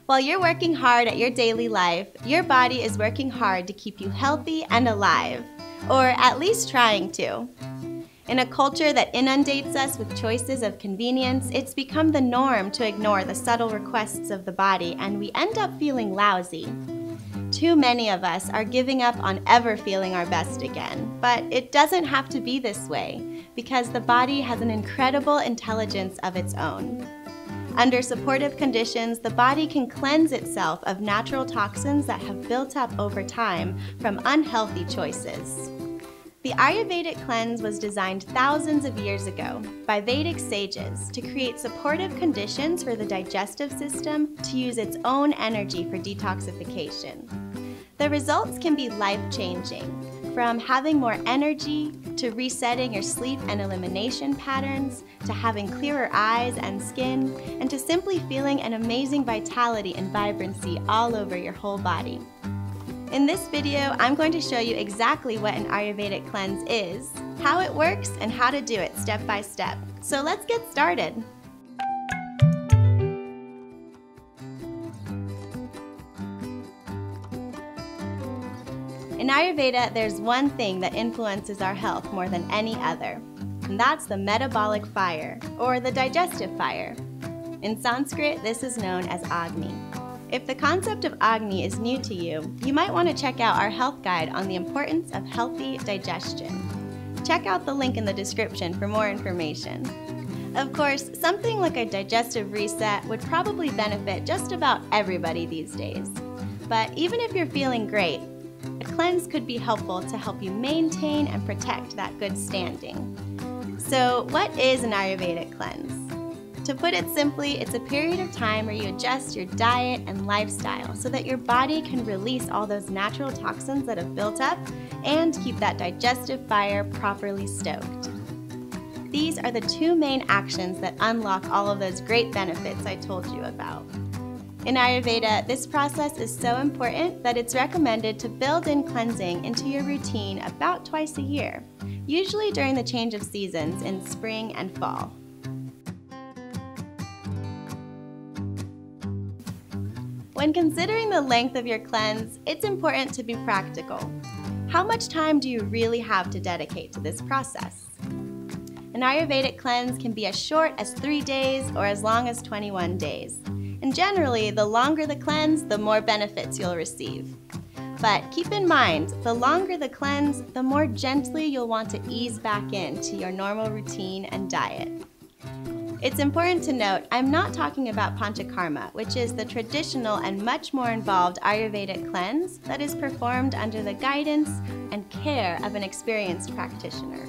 While you're working hard at your daily life, your body is working hard to keep you healthy and alive, or at least trying to. In a culture that inundates us with choices of convenience, it's become the norm to ignore the subtle requests of the body, and we end up feeling lousy. Too many of us are giving up on ever feeling our best again, but it doesn't have to be this way, because the body has an incredible intelligence of its own. Under supportive conditions, the body can cleanse itself of natural toxins that have built up over time from unhealthy choices. The Ayurvedic cleanse was designed thousands of years ago by Vedic sages to create supportive conditions for the digestive system to use its own energy for detoxification. The results can be life-changing, from having more energy, to resetting your sleep and elimination patterns, to having clearer eyes and skin, and to simply feeling an amazing vitality and vibrancy all over your whole body. In this video, I'm going to show you exactly what an Ayurvedic cleanse is, how it works, and how to do it step by step. So let's get started. In Ayurveda, there's one thing that influences our health more than any other, and that's the metabolic fire, or the digestive fire. In Sanskrit, this is known as Agni. If the concept of Agni is new to you, you might want to check out our health guide on the importance of healthy digestion. Check out the link in the description for more information. Of course, something like a digestive reset would probably benefit just about everybody these days. But even if you're feeling great, a cleanse could be helpful to help you maintain and protect that good standing. So, what is an Ayurvedic cleanse? To put it simply, it's a period of time where you adjust your diet and lifestyle so that your body can release all those natural toxins that have built up and keep that digestive fire properly stoked. These are the two main actions that unlock all of those great benefits I told you about. In Ayurveda, this process is so important that it's recommended to build in cleansing into your routine about twice a year, usually during the change of seasons in spring and fall. When considering the length of your cleanse, it's important to be practical. How much time do you really have to dedicate to this process? An Ayurvedic cleanse can be as short as 3 days or as long as 21 days. And generally, the longer the cleanse, the more benefits you'll receive. But keep in mind, the longer the cleanse, the more gently you'll want to ease back into your normal routine and diet. It's important to note, I'm not talking about Panchakarma, which is the traditional and much more involved Ayurvedic cleanse that is performed under the guidance and care of an experienced practitioner.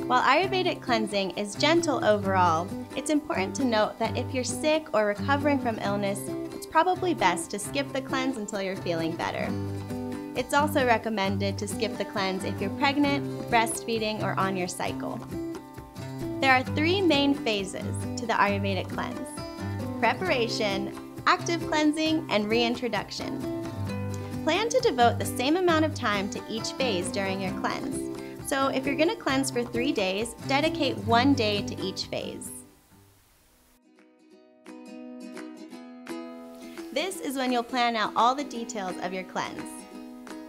While Ayurvedic cleansing is gentle overall, it's important to note that if you're sick or recovering from illness, it's probably best to skip the cleanse until you're feeling better. It's also recommended to skip the cleanse if you're pregnant, breastfeeding, or on your cycle. There are 3 main phases to the Ayurvedic cleanse: preparation, active cleansing, and reintroduction. Plan to devote the same amount of time to each phase during your cleanse. So if you're going to cleanse for 3 days, dedicate 1 day to each phase. This is when you'll plan out all the details of your cleanse.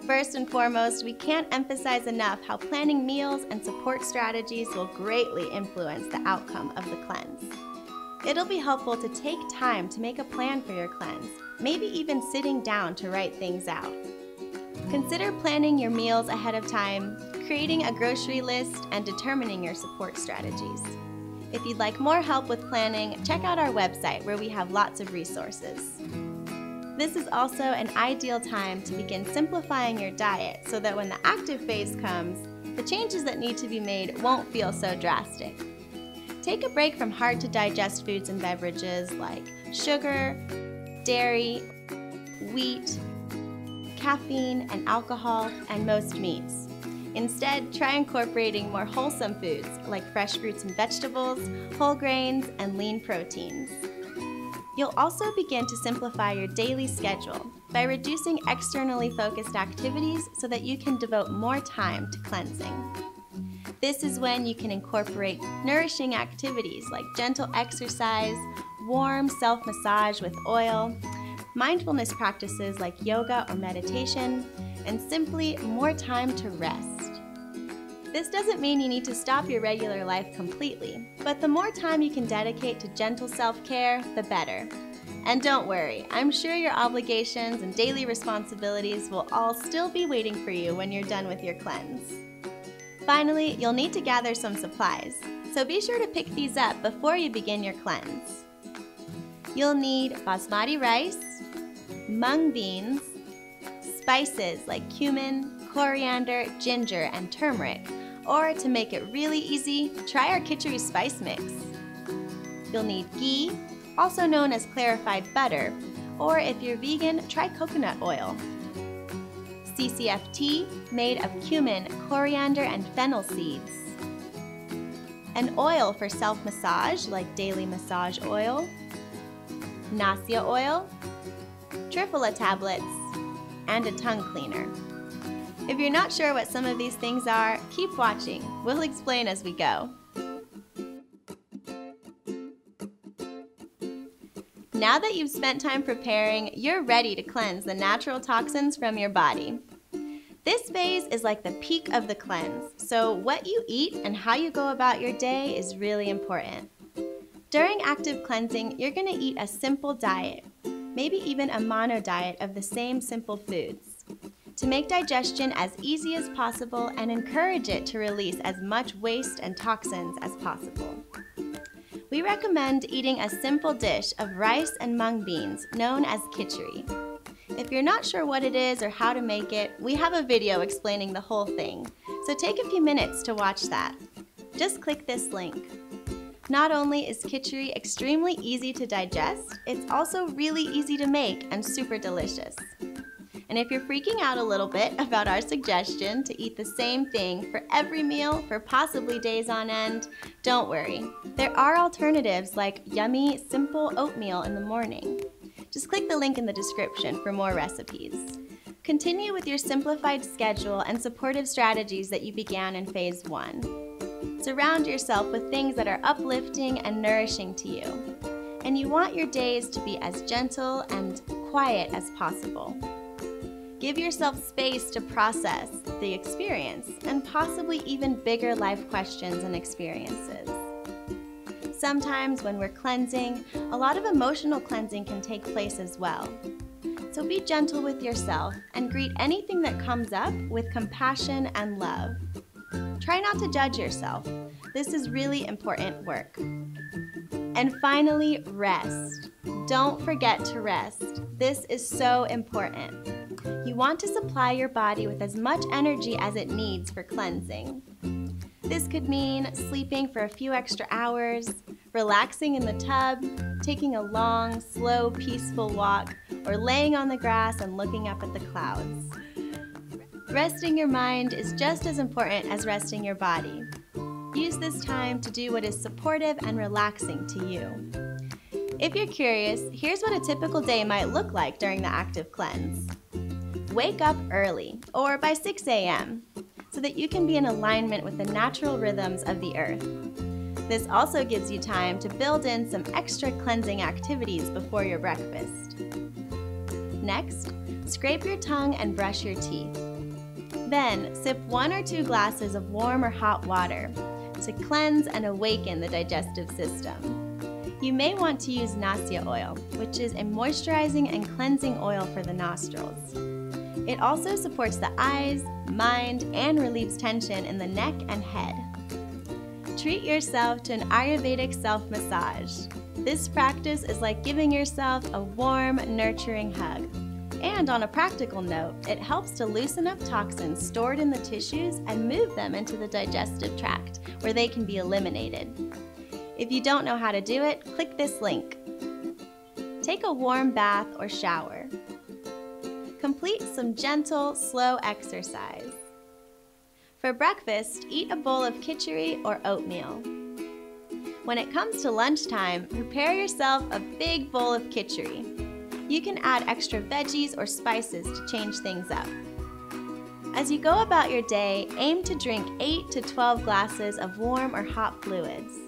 First and foremost, we can't emphasize enough how planning meals and support strategies will greatly influence the outcome of the cleanse. It'll be helpful to take time to make a plan for your cleanse, maybe even sitting down to write things out. Consider planning your meals ahead of time, creating a grocery list, and determining your support strategies. If you'd like more help with planning, check out our website where we have lots of resources. This is also an ideal time to begin simplifying your diet so that when the active phase comes, the changes that need to be made won't feel so drastic. Take a break from hard-to-digest foods and beverages like sugar, dairy, wheat, caffeine and alcohol, and most meats. Instead, try incorporating more wholesome foods like fresh fruits and vegetables, whole grains, and lean proteins. You'll also begin to simplify your daily schedule by reducing externally focused activities so that you can devote more time to cleansing. This is when you can incorporate nourishing activities like gentle exercise, warm self-massage with oil, mindfulness practices like yoga or meditation, and simply more time to rest. This doesn't mean you need to stop your regular life completely, but the more time you can dedicate to gentle self-care, the better. And don't worry, I'm sure your obligations and daily responsibilities will all still be waiting for you when you're done with your cleanse. Finally, you'll need to gather some supplies, so be sure to pick these up before you begin your cleanse. You'll need basmati rice, mung beans, spices like cumin, coriander, ginger, and turmeric, or to make it really easy, try our kitchari spice mix. You'll need ghee, also known as clarified butter, or if you're vegan, try coconut oil. CCFT, made of cumin, coriander, and fennel seeds. An oil for self-massage, like daily massage oil. Nasya oil, triphala tablets, and a tongue cleaner. If you're not sure what some of these things are, keep watching. We'll explain as we go. Now that you've spent time preparing, you're ready to cleanse the natural toxins from your body. This phase is like the peak of the cleanse, so what you eat and how you go about your day is really important. During active cleansing, you're going to eat a simple diet, maybe even a mono diet of the same simple foods, to make digestion as easy as possible and encourage it to release as much waste and toxins as possible. We recommend eating a simple dish of rice and mung beans known as kitchari. If you're not sure what it is or how to make it, we have a video explaining the whole thing, so take a few minutes to watch that. Just click this link. Not only is kitchari extremely easy to digest, it's also really easy to make and super delicious. And if you're freaking out a little bit about our suggestion to eat the same thing for every meal for possibly days on end, don't worry. There are alternatives like yummy, simple oatmeal in the morning. Just click the link in the description for more recipes. Continue with your simplified schedule and supportive strategies that you began in phase 1. Surround yourself with things that are uplifting and nourishing to you. And you want your days to be as gentle and quiet as possible. Give yourself space to process the experience and possibly even bigger life questions and experiences. Sometimes when we're cleansing, a lot of emotional cleansing can take place as well. So be gentle with yourself and greet anything that comes up with compassion and love. Try not to judge yourself. This is really important work. And finally, rest. Don't forget to rest. This is so important. You want to supply your body with as much energy as it needs for cleansing. This could mean sleeping for a few extra hours, relaxing in the tub, taking a long, slow, peaceful walk, or laying on the grass and looking up at the clouds. Resting your mind is just as important as resting your body. Use this time to do what is supportive and relaxing to you. If you're curious, here's what a typical day might look like during the active cleanse. Wake up early, or by 6 a.m., so that you can be in alignment with the natural rhythms of the earth. This also gives you time to build in some extra cleansing activities before your breakfast. Next, scrape your tongue and brush your teeth. Then, sip 1 or 2 glasses of warm or hot water to cleanse and awaken the digestive system. You may want to use nasya oil, which is a moisturizing and cleansing oil for the nostrils. It also supports the eyes, mind, and relieves tension in the neck and head. Treat yourself to an Ayurvedic self-massage. This practice is like giving yourself a warm, nurturing hug. And on a practical note, it helps to loosen up toxins stored in the tissues and move them into the digestive tract, where they can be eliminated. If you don't know how to do it, click this link. Take a warm bath or shower. Complete some gentle, slow exercise. For breakfast, eat a bowl of kitchari or oatmeal. When it comes to lunchtime, prepare yourself a big bowl of kitchari. You can add extra veggies or spices to change things up. As you go about your day, aim to drink 8 to 12 glasses of warm or hot fluids.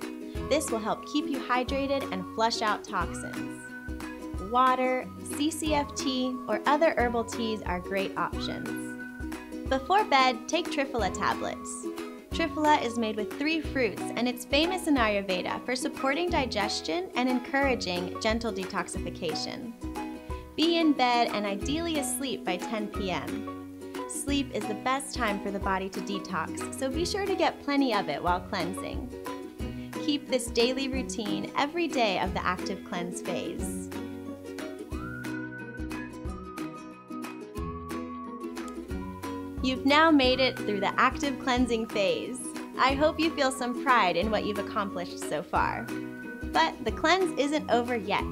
This will help keep you hydrated and flush out toxins. water, CCF or other herbal teas are great options. Before bed, take Triphala tablets. Triphala is made with 3 fruits, and it's famous in Ayurveda for supporting digestion and encouraging gentle detoxification. Be in bed and ideally asleep by 10 p.m. Sleep is the best time for the body to detox, so be sure to get plenty of it while cleansing. Keep this daily routine every day of the active cleanse phase. You've now made it through the active cleansing phase. I hope you feel some pride in what you've accomplished so far. But the cleanse isn't over yet.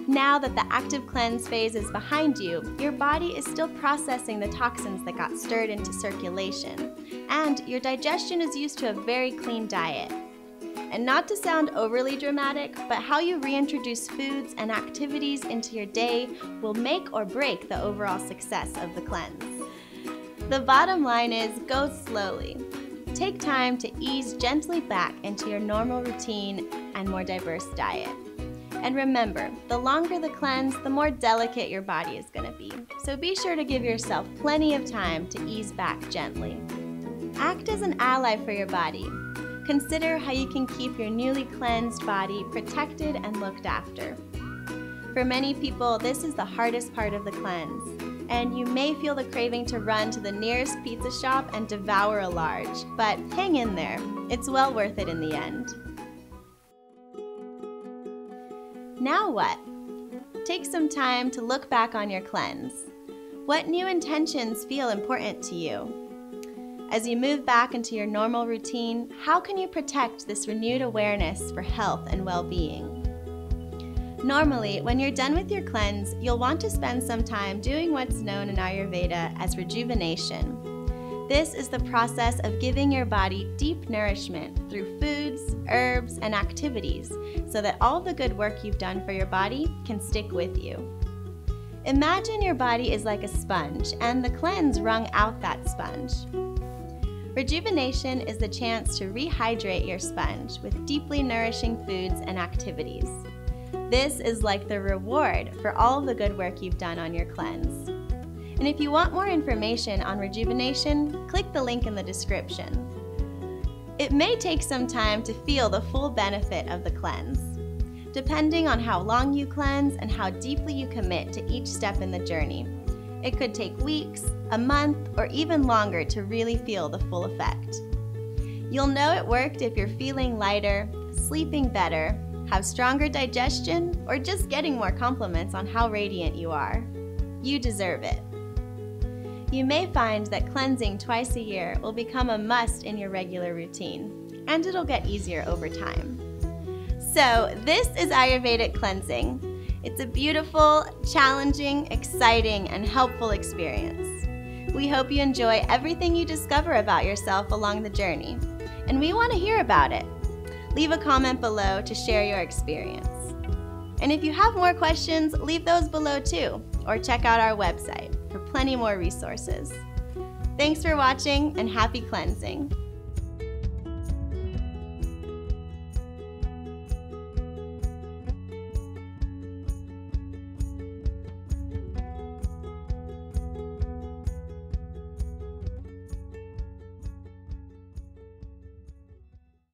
Now that the active cleanse phase is behind you, your body is still processing the toxins that got stirred into circulation, and your digestion is used to a very clean diet. And not to sound overly dramatic, but how you reintroduce foods and activities into your day will make or break the overall success of the cleanse. The bottom line is, go slowly. Take time to ease gently back into your normal routine and more diverse diet. And remember, the longer the cleanse, the more delicate your body is going to be. So be sure to give yourself plenty of time to ease back gently. Act as an ally for your body. Consider how you can keep your newly cleansed body protected and looked after. For many people, this is the hardest part of the cleanse, and you may feel the craving to run to the nearest pizza shop and devour a large, but hang in there. It's well worth it in the end. Now what? Take some time to look back on your cleanse. What new intentions feel important to you? As you move back into your normal routine, how can you protect this renewed awareness for health and well-being? Normally, when you're done with your cleanse, you'll want to spend some time doing what's known in Ayurveda as rejuvenation. This is the process of giving your body deep nourishment through foods, herbs, and activities so that all the good work you've done for your body can stick with you. Imagine your body is like a sponge and the cleanse wrung out that sponge. Rejuvenation is the chance to rehydrate your sponge with deeply nourishing foods and activities. This is like the reward for all the good work you've done on your cleanse. And if you want more information on rejuvenation, click the link in the description. It may take some time to feel the full benefit of the cleanse, depending on how long you cleanse and how deeply you commit to each step in the journey. It could take weeks, a month, or even longer to really feel the full effect. You'll know it worked if you're feeling lighter, sleeping better, have stronger digestion, or just getting more compliments on how radiant you are. You deserve it. You may find that cleansing twice a year will become a must in your regular routine, and it'll get easier over time. So this is Ayurvedic cleansing. It's a beautiful, challenging, exciting, and helpful experience. We hope you enjoy everything you discover about yourself along the journey, and we want to hear about it. Leave a comment below to share your experience. And if you have more questions, leave those below too, or check out our website for plenty more resources. Thanks for watching, and happy cleansing!